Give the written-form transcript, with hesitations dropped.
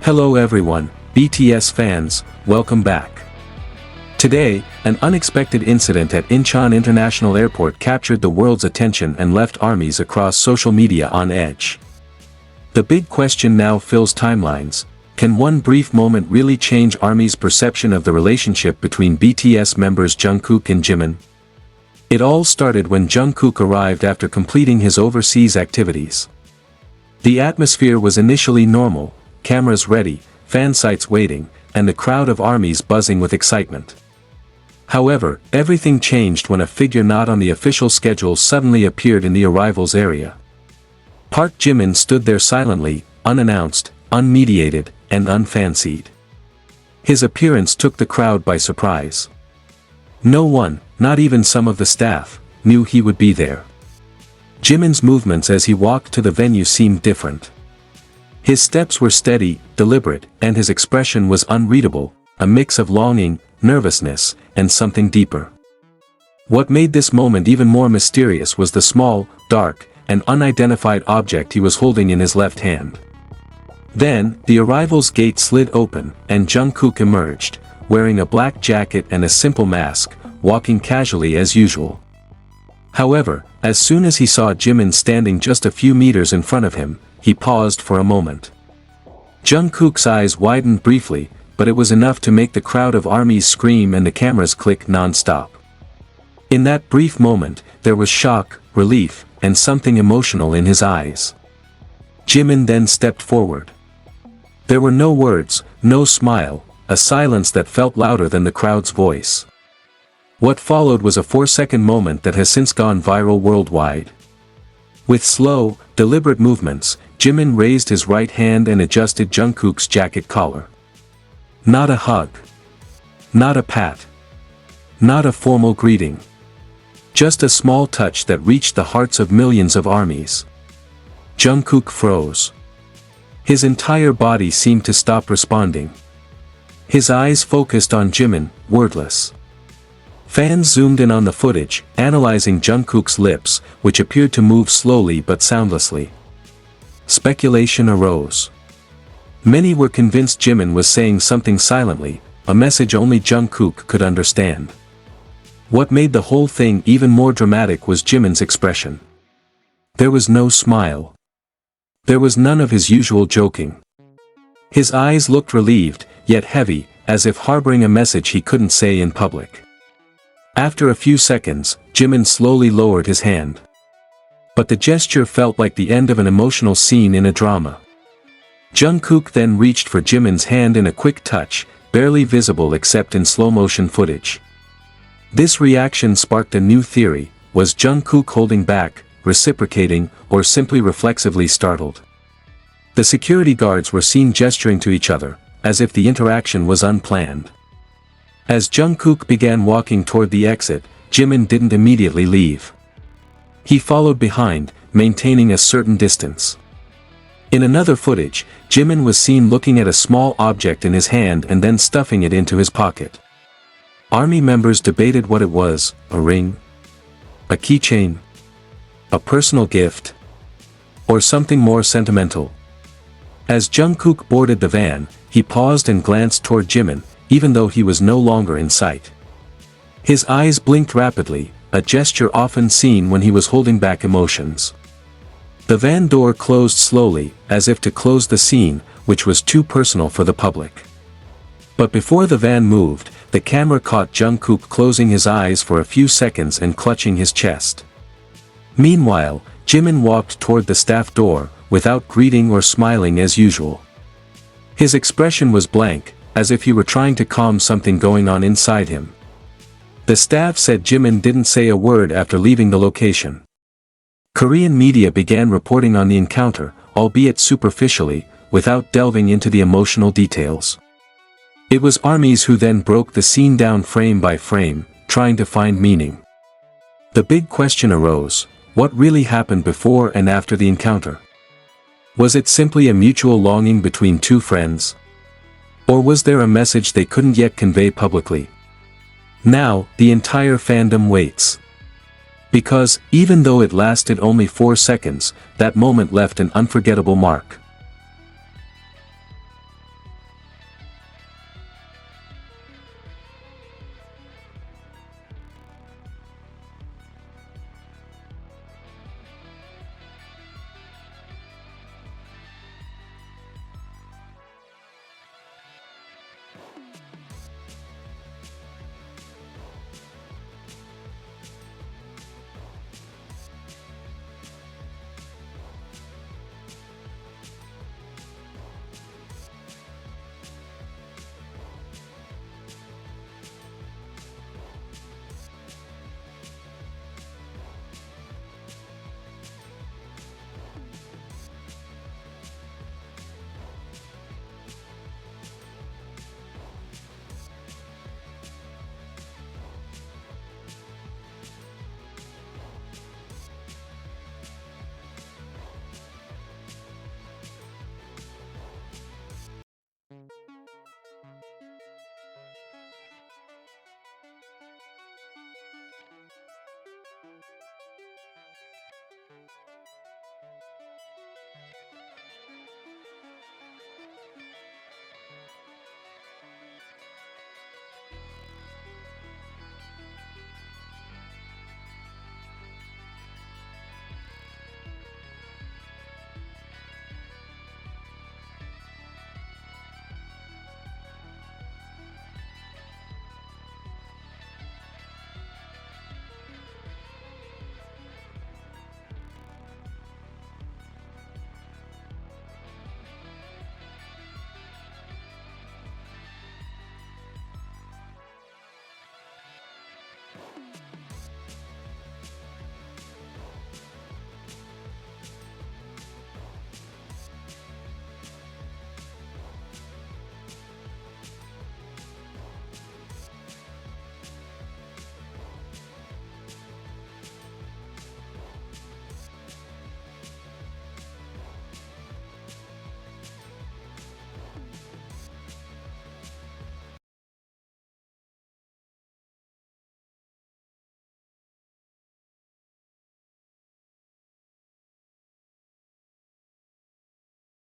Hello everyone, BTS fans, welcome back. Today, an unexpected incident at Incheon International Airport captured the world's attention and left armies across social media on edge. The big question now fills timelines: can one brief moment really change armies' perception of the relationship between BTS members Jungkook and Jimin? It all started when Jungkook arrived after completing his overseas activities. The atmosphere was initially normal, cameras ready, fan sites waiting, and a crowd of armies buzzing with excitement. However, everything changed when a figure not on the official schedule suddenly appeared in the arrivals area. Park Jimin stood there silently, unannounced, unmediated, and unfancied. His appearance took the crowd by surprise. No one, not even some of the staff, knew he would be there. Jimin's movements as he walked to the venue seemed different. His steps were steady, deliberate, and his expression was unreadable, a mix of longing, nervousness, and something deeper. What made this moment even more mysterious was the small, dark, and unidentified object he was holding in his left hand. Then, the arrivals gate slid open, and Jungkook emerged, wearing a black jacket and a simple mask, walking casually as usual. However, as soon as he saw Jimin standing just a few meters in front of him, he paused for a moment. Jungkook's eyes widened briefly, but it was enough to make the crowd of armies scream and the cameras click non-stop. In that brief moment, there was shock, relief, and something emotional in his eyes. Jimin then stepped forward. There were no words, no smile, a silence that felt louder than the crowd's voice. What followed was a 4-second moment that has since gone viral worldwide. With slow, deliberate movements, Jimin raised his right hand and adjusted Jungkook's jacket collar. Not a hug. Not a pat. Not a formal greeting. Just a small touch that reached the hearts of millions of armies. Jungkook froze. His entire body seemed to stop responding. His eyes focused on Jimin, wordless. Fans zoomed in on the footage, analyzing Jungkook's lips, which appeared to move slowly but soundlessly. Speculation arose. Many were convinced Jimin was saying something silently, a message only Jungkook could understand. What made the whole thing even more dramatic was Jimin's expression. There was no smile. There was none of his usual joking. His eyes looked relieved, yet heavy, as if harboring a message he couldn't say in public. After a few seconds, Jimin slowly lowered his hand. But the gesture felt like the end of an emotional scene in a drama. Jungkook then reached for Jimin's hand in a quick touch, barely visible except in slow-motion footage. This reaction sparked a new theory: was Jungkook holding back, reciprocating, or simply reflexively startled? The security guards were seen gesturing to each other, as if the interaction was unplanned. As Jungkook began walking toward the exit, Jimin didn't immediately leave. He followed behind, maintaining a certain distance. In another footage, Jimin was seen looking at a small object in his hand and then stuffing it into his pocket. Army members debated what it was: a ring? A keychain? A personal gift? Or something more sentimental? As Jungkook boarded the van, he paused and glanced toward Jimin, even though he was no longer in sight. His eyes blinked rapidly, a gesture often seen when he was holding back emotions. The van door closed slowly, as if to close the scene, which was too personal for the public. But before the van moved, the camera caught Jungkook closing his eyes for a few seconds and clutching his chest. Meanwhile, Jimin walked toward the staff door, without greeting or smiling as usual. His expression was blank, as if he were trying to calm something going on inside him. The staff said Jimin didn't say a word after leaving the location. Korean media began reporting on the encounter, albeit superficially, without delving into the emotional details. It was armies who then broke the scene down frame by frame, trying to find meaning. The big question arose: what really happened before and after the encounter? Was it simply a mutual longing between two friends? Or was there a message they couldn't yet convey publicly? Now, the entire fandom waits. Because, even though it lasted only 4 seconds, that moment left an unforgettable mark.